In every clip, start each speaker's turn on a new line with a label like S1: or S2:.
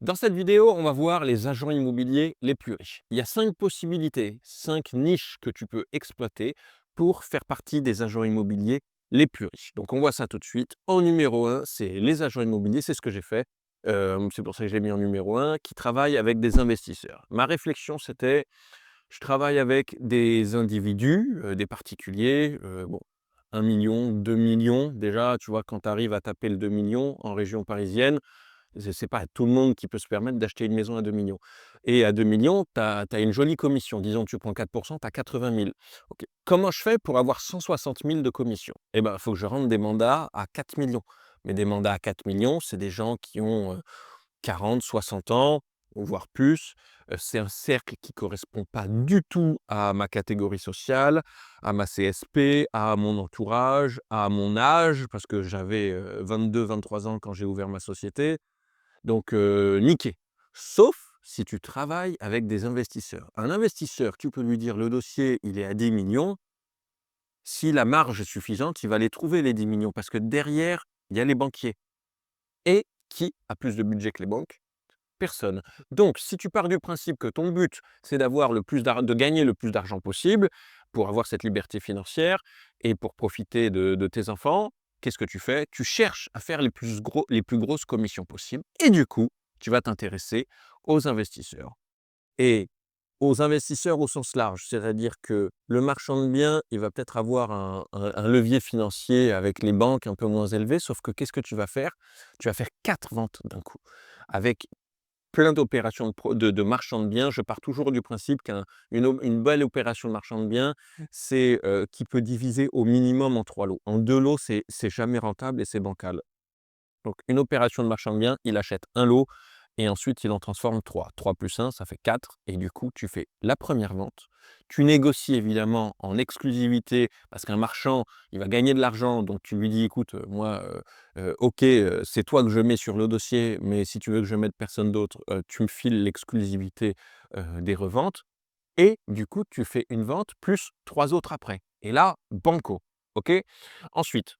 S1: Dans cette vidéo, on va voir les agents immobiliers les plus riches. Il y a 5 possibilités, 5 niches que tu peux exploiter pour faire partie des agents immobiliers les plus riches. Donc on voit ça tout de suite. En numéro 1, c'est les agents immobiliers, c'est ce que j'ai fait. C'est pour ça que je l'ai mis en numéro 1, qui travaillent avec des investisseurs. Ma réflexion, c'était, je travaille avec des individus, des particuliers, bon, 1 000 000, 2 millions. Déjà, tu vois, quand tu arrives à taper le 2 millions en région parisienne, c'est pas tout le monde qui peut se permettre d'acheter une maison à 2 millions. Et à 2 millions, tu as une jolie commission. Disons, tu prends 4 tu as 80 000. OK. Comment je fais pour avoir 160 000 de commission? Eh ben, il faut que je rentre des mandats à 4 millions. Mais des mandats à 4 millions, c'est des gens qui ont, 40, 60 ans, ou voire plus. C'est un cercle qui correspond pas du tout à ma catégorie sociale, à ma CSP, à mon entourage, à mon âge, parce que j'avais, 22-23 ans quand j'ai ouvert ma société. Donc, niqué. Sauf si tu travailles avec des investisseurs. Un investisseur, tu peux lui dire: «Le dossier, il est à 10 millions». Si la marge est suffisante, il va les trouver les 10 millions parce que derrière, il y a les banquiers. Et qui a plus de budget que les banques? Personne. Donc si tu pars du principe que ton but, c'est d'avoir le plus de gagner le plus d'argent possible pour avoir cette liberté financière et pour profiter de tes enfants, qu'est-ce que tu fais? Tu cherches à faire les plus grosses commissions possibles et du coup, tu vas t'intéresser aux investisseurs et aux investisseurs au sens large. C'est-à-dire que le marchand de biens, il va peut-être avoir un levier financier avec les banques un peu moins élevé, sauf que qu'est-ce que tu vas faire? Tu vas faire 4 ventes d'un coup avec plein d'opérations de marchand de biens. Je pars toujours du principe une belle opération de marchand de biens, c'est, qui peut diviser au minimum en 3 lots. En 2 lots, c'est jamais rentable et c'est bancal. Donc une opération de marchand de biens, il achète un lot et ensuite il en transforme 3. 3 plus 1, ça fait 4 et du coup, tu fais la première vente. Tu négocies évidemment en exclusivité parce qu'un marchand, il va gagner de l'argent, donc tu lui dis: «Écoute, moi, OK, c'est toi que je mets sur le dossier, mais si tu veux que je mette personne d'autre, tu me files l'exclusivité, des reventes» et du coup, tu fais une vente plus 3 autres après et là, banco, OK? Ensuite,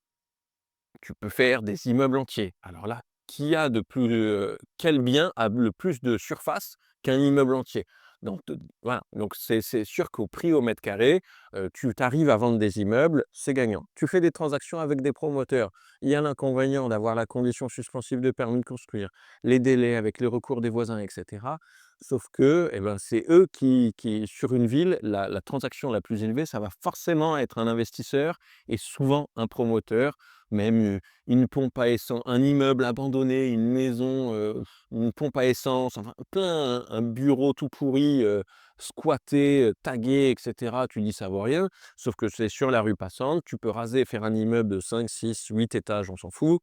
S1: tu peux faire des immeubles entiers. Alors là, quel bien a le plus de surface qu'un immeuble entier? Donc voilà, donc c'est sûr qu'au prix au mètre carré, tu arrives à vendre des immeubles, c'est gagnant. Tu fais des transactions avec des promoteurs. Il y a l'inconvénient d'avoir la condition suspensive de permis de construire, les délais avec les recours des voisins et cetera. Sauf que, eh ben, c'est eux qui sur une ville, la transaction la plus élevée, ça va forcément être un investisseur et souvent un promoteur, même, une pompe à essence, un immeuble abandonné, une maison, une pompe à essence, enfin plein un bureau tout pourri, squatté, tagué et cetera. Tu dis: «Ça vaut rien», sauf que c'est sur la rue passante, tu peux raser, faire un immeuble de 5, 6, 8 étages, on s'en fout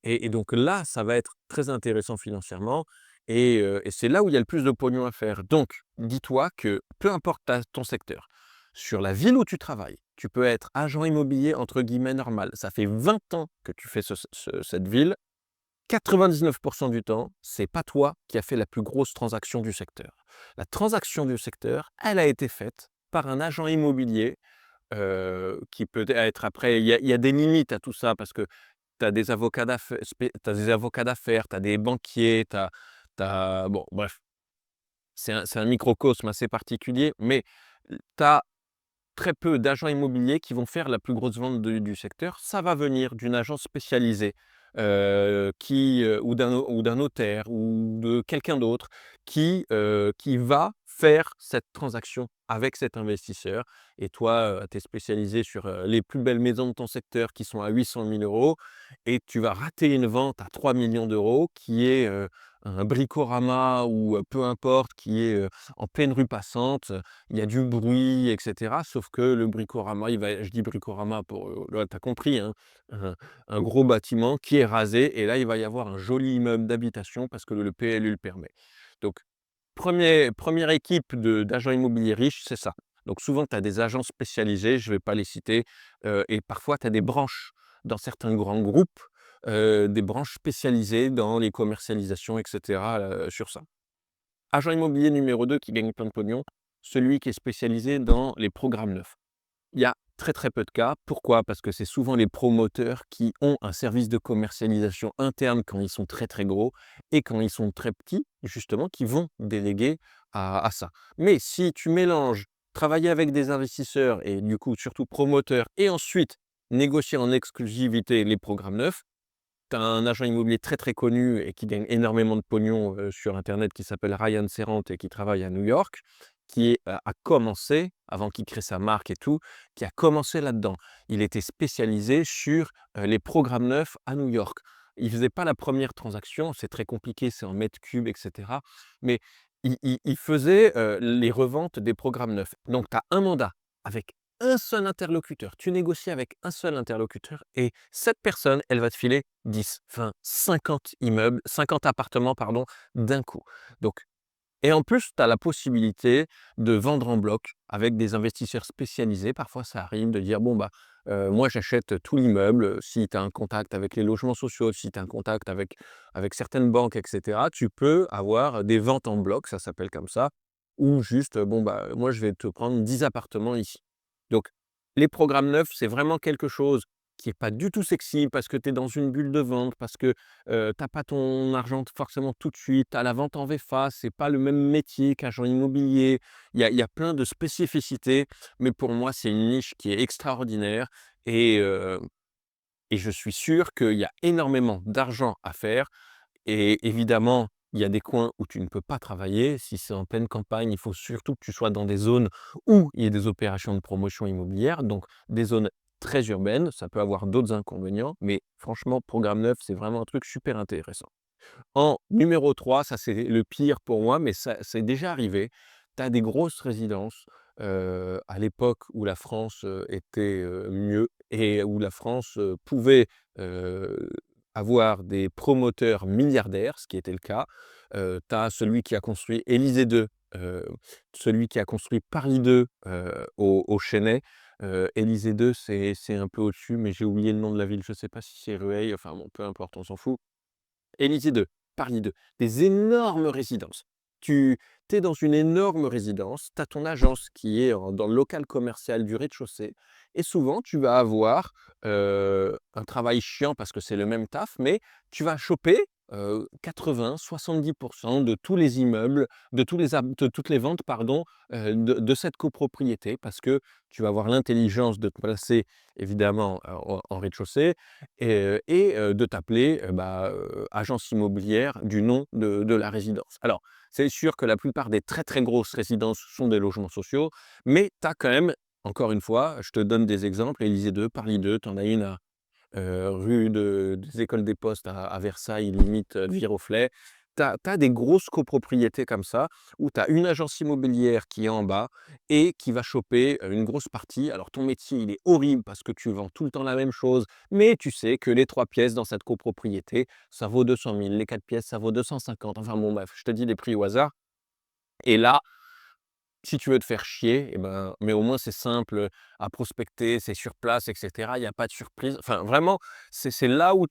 S1: et donc là, ça va être très intéressant financièrement et c'est là où il y a le plus de pognon à faire. Donc dis-toi que peu importe ta ton secteur, sur la ville où tu travailles, tu peux être agent immobilier entre guillemets «normal». Ça fait 20 ans que tu fais cette ville. 99 du temps, c'est pas toi qui as fait la plus grosse transaction du secteur. La transaction du secteur, elle a été faite par un agent immobilier, qui peut être après il y a des limites à tout ça parce que tu as des avocats d'affaires, tu as des banquiers, tu as bon bref, c'est un microcosme assez particulier, mais tu as très peu d'agents immobiliers qui vont faire la plus grosse vente du secteur. Ça va venir d'une agence spécialisée, ou d'un notaire ou de quelqu'un d'autre qui va faire cette transaction avec cet investisseur et toi, tu es spécialisé sur, les plus belles maisons de ton secteur qui sont à 800 000 € et tu vas rater une vente à 3 millions d'euros qui est, un Bricorama ou, peu importe, qui est, en pleine rue passante. Il y a du bruit et cetera, sauf que le Bricorama, je dis Bricorama pour, là tu as compris, hein, un un gros bâtiment qui est rasé et là, il va y avoir un joli immeuble d'habitation parce que le PLU le permet. Donc première équipe d'agents immobiliers riches, c'est ça. Donc souvent, tu as des agents spécialisés, je ne vais pas les citer, et parfois tu as des branches dans certains grands groupes, des branches spécialisées dans les commercialisations et cetera, sur ça. Agent immobilier numéro 2 qui gagne plein de pognon, celui qui est spécialisé dans les programmes neufs. Il y a très, très peu de cas. Pourquoi? Parce que c'est souvent les promoteurs qui ont un service de commercialisation interne quand ils sont très, très gros et quand ils sont très petits, justement, qui vont déléguer à ça. Mais si tu mélanges travailler avec des investisseurs et du coup, surtout promoteurs et ensuite négocier en exclusivité les programmes neufs, tu as un agent immobilier très, très connu et qui gagne énormément de pognon, sur internet qui s'appelle Ryan Serrant et qui travaille à New York, qui a commencé, avant qu'il crée sa marque et tout, qui a commencé là-dedans. Il était spécialisé sur, les programmes neufs à New York. Il faisait pas la première transaction, c'est très compliqué, c'est en mètres cubes et cetera, mais il faisait, les reventes des programmes neufs. Donc tu as un mandat avec un seul interlocuteur. Tu négocies avec un seul interlocuteur et cette personne, elle va te filer 10, 20, 50 immeubles, 50 appartements, pardon, d'un coup. Donc, et en plus, tu as la possibilité de vendre en bloc avec des investisseurs spécialisés. Parfois, ça arrive de dire, bon, bah, moi, j'achète tout l'immeuble. Si tu as un contact avec les logements sociaux, si tu as un contact avec certaines banques, etc., tu peux avoir des ventes en bloc, ça s'appelle comme ça, ou juste, bon, bah, moi, je vais te prendre 10 appartements ici. Donc, les programmes neufs, c'est vraiment quelque chose qui est pas du tout sexy parce que tu es dans une bulle de vente, parce que tu pas ton argent forcément tout de suite. À la vente en VFA, c'est pas le même métier qu'agent immobilier. Il y a plein de spécificités, mais pour moi, c'est une niche qui est extraordinaire et heu et je suis sûr qu'il y a énormément d'argent à faire et évidemment, il y a des coins où tu ne peux pas travailler. Si c'est en pleine campagne, il faut surtout que tu sois dans des zones où il y a des opérations de promotion immobilière, donc des zones très urbaines. Ça peut avoir d'autres inconvénients, mais franchement, programme neuf, c'est vraiment un truc super intéressant. En numéro 3, ça c'est le pire pour moi, mais ça c'est déjà arrivé. Tu as des grosses résidences, à l'époque où la France, était, mieux et où la France, pouvait, heu, avoir des promoteurs milliardaires, ce qui était le cas. Tu as celui qui a construit Élysée 2, celui qui a construit Paris 2, au Chesnay. Élysée 2, c'est un peu au-dessus, mais j'ai oublié le nom de la ville, je ne sais pas si c'est Rueil, enfin bon, peu importe, on s'en fout. Élysée 2, Paris 2, des énormes résidences. Tu es dans une énorme résidence, tu as ton agence qui est dans le local commercial du rez-de-chaussée et souvent tu vas avoir, un travail chiant parce que c'est le même taf, mais tu vas choper, 80-70 de tous les immeubles, de toutes les ventes pardon, de cette copropriété parce que tu vas avoir l'intelligence de te placer évidemment, en rez-de-chaussée de t'appeler, agence immobilière du nom de la résidence. Alors, c'est sûr que la plupart des très, très grosses résidences sont des logements sociaux, mais tu as quand même, encore une fois, je te donne des exemples, Élysée 2, Paris 2, tu en as une à rue des Écoles des Postes à Versailles, limite, Viroflay. Tu as des grosses copropriétés comme ça, où tu as une agence immobilière qui est en bas et qui va choper, une grosse partie. Alors ton métier, il est horrible parce que tu vends tout le temps la même chose, mais tu sais que les 3 pièces dans cette copropriété, ça vaut 200 000, les 4 pièces, ça vaut 250. Enfin bon bref, je te dis des prix au hasard et là, si tu veux te faire chier, mais au moins c'est simple, à prospecter, c'est sur place et cetera. Il y a pas de surprise. Enfin vraiment, c'est là où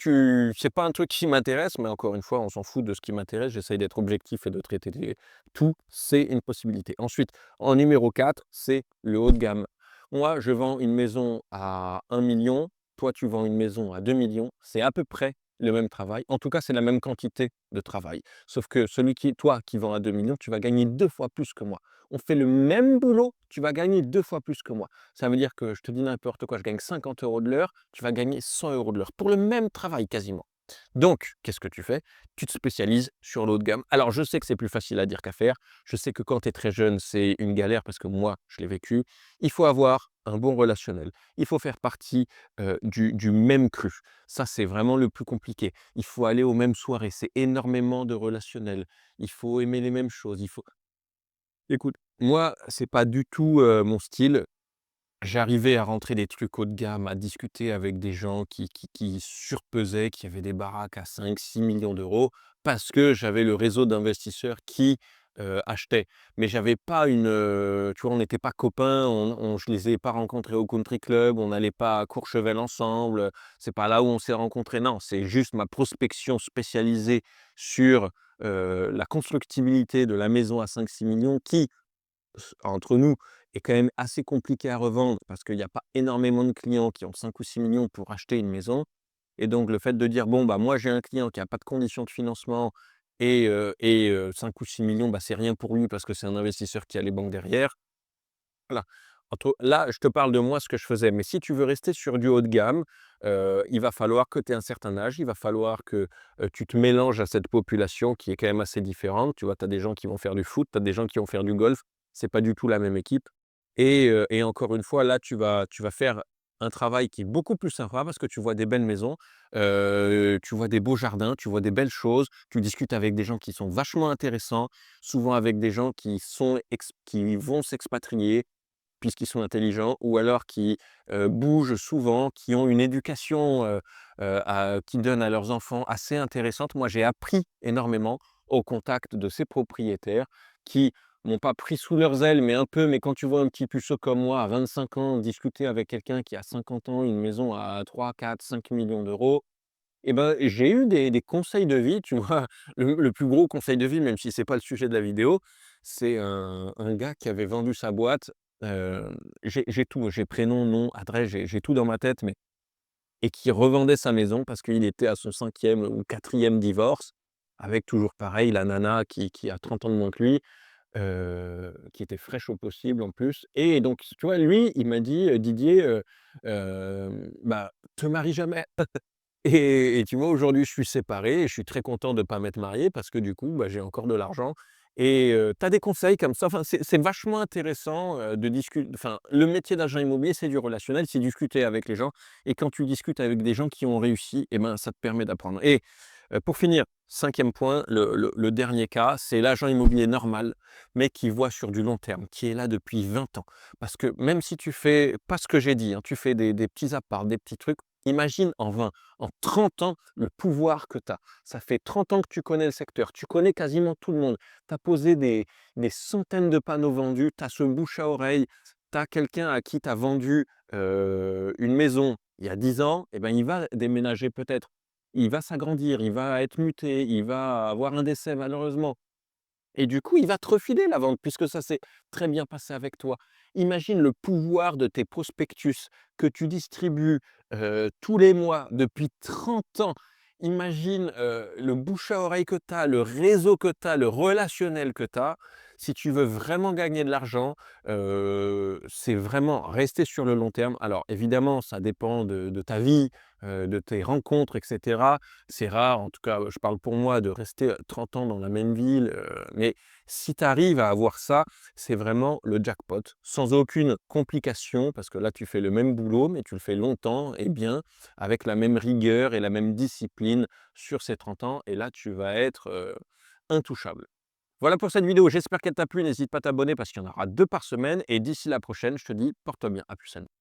S1: c'est pas un truc qui m'intéresse, mais encore une fois, on s'en fout de ce qui m'intéresse. J'essaye d'être objectif et de traiter tout, c'est une possibilité. Ensuite, en numéro 4, c'est le haut de gamme. Moi, je vends une maison à 1 million. Toi, tu vends une maison à 2 millions. C'est à peu près le même travail. En tout cas, c'est la même quantité de travail. Sauf que toi qui vends à 2 millions, tu vas gagner 2 fois plus que moi. On fait le même boulot, tu vas gagner 2 fois plus que moi. Ça veut dire que je te dis n'importe quoi, je gagne 50 € de l'heure, tu vas gagner 100 € de l'heure pour le même travail quasiment. Donc, qu'est-ce que tu fais? Tu te spécialises sur l'eau de gamme. Alors, je sais que c'est plus facile à dire qu'à faire. Je sais que quand tu es très jeune, c'est une galère parce que moi, je l'ai vécu. Il faut avoir un bon relationnel. Il faut faire partie du même cru. Ça, c'est vraiment le plus compliqué. Il faut aller aux mêmes soirées. C'est énormément de relationnel. Il faut aimer les mêmes choses. Écoute, moi, c'est pas du tout, mon style. J'arrivais à rentrer des trucs haut de gamme, à discuter avec des gens qui surpesaient, qui avaient des baraques à 5-6 millions d'euros, parce que j'avais le réseau d'investisseurs qui, achetaient. Mais j'avais pas tu vois, on n'était pas copains, je les ai pas rencontrés au country club, on n'allait pas à Courchevel ensemble, c'est pas là où on s'est rencontrés. Non, c'est juste ma prospection spécialisée sur, la constructibilité de la maison à 5-6 millions qui, entre nous, est quand même assez compliqué à revendre parce qu'il y a pas énormément de clients qui ont 5 ou 6 millions pour acheter une maison et donc le fait de dire: «Bon, bah, moi j'ai un client qui a pas de conditions de financement et 5 ou 6 millions, bah, c'est rien pour lui parce que c'est un investisseur qui a les banques derrière». Voilà. Entre là, je te parle de moi, ce que je faisais, mais si tu veux rester sur du haut de gamme, il va falloir que tu aies un certain âge, il va falloir que, tu te mélanges à cette population qui est quand même assez différente. Tu vois? Tu as des gens qui vont faire du foot, tu as des gens qui vont faire du golf, c'est pas du tout la même équipe et encore une fois, là, tu vas faire un travail qui est beaucoup plus sympa parce que tu vois des belles maisons, tu vois des beaux jardins, tu vois des belles choses, tu discutes avec des gens qui sont vachement intéressants, souvent avec des gens qui vont s'expatrier, puisqu'ils sont intelligents ou alors qui, bougent souvent, qui ont une éducation, qui donnent à leurs enfants assez intéressante. Moi, j'ai appris énormément au contact de ces propriétaires qui m'ont pas pris sous leurs ailes, mais un peu. Mais quand tu vois un petit puceau comme moi, à 25 ans, discuter avec quelqu'un qui a 50 ans, une maison à 3, 4, 5 millions d'euros, et ben, j'ai eu des conseils de vie, tu vois? Le plus gros conseil de vie, même si c'est pas le sujet de la vidéo, c'est un gars qui avait vendu sa boîte, j'ai tout, j'ai prénom, nom, adresse, j'ai tout dans ma tête, mais et qui revendait sa maison parce qu'il était à son 5e ou 4e divorce, avec toujours pareil la nana qui a 30 ans de moins que lui, qui était fraîche au possible en plus et donc tu vois, lui, il m'a dit: «Didier, bah, te marie jamais». Et tu vois, aujourd'hui, je suis séparé et je suis très content de ne pas m'être marié parce que du coup, bah, j'ai encore de l'argent et tu as des conseils comme ça. Enfin, c'est vachement intéressant, de discuter. Enfin, le métier d'agent immobilier, c'est du relationnel, c'est discuter avec les gens et quand tu discutes avec des gens qui ont réussi et ben, ça te permet d'apprendre et pour finir, 5e point, le dernier cas, c'est l'agent immobilier normal, mais qui voit sur du long terme, qui est là depuis 20 ans. Parce que même si tu fais pas ce que j'ai dit, hein, tu fais des petits apparts, des petits trucs, imagine en 30 ans, le pouvoir que tu as. Ça fait 30 ans que tu connais le secteur, tu connais quasiment tout le monde. Tu as posé des centaines de panneaux vendus, tu as ce bouche à oreille, tu as quelqu'un à qui tu as vendu, une maison il y a 10 ans, et ben, il va déménager peut-être, il va s'agrandir, il va être muté, il va avoir un décès malheureusement. Et du coup, il va te refiler la vente puisque ça s'est très bien passé avec toi. Imagine le pouvoir de tes prospectus que tu distribues, tous les mois depuis 30 ans. Imagine, le bouche à oreille que tu as, le réseau que tu as, le relationnel que tu as. Si tu veux vraiment gagner de l'argent, c'est vraiment rester sur le long terme. Alors évidemment, ça dépend de ta vie, de tes rencontres et cetera. C'est rare, en tout cas, je parle pour moi, de rester 30 ans dans la même ville, mais si tu arrives à avoir ça, c'est vraiment le jackpot, sans aucune complication, parce que là, tu fais le même boulot, mais tu le fais longtemps et bien, avec la même rigueur et la même discipline sur ces 30 ans, et là, tu vas être, intouchable. Voilà pour cette vidéo, j'espère qu'elle t'a plu, n'hésite pas à t'abonner parce qu'il y en aura 2 par semaine et d'ici la prochaine, je te dis porte-toi bien, à plus.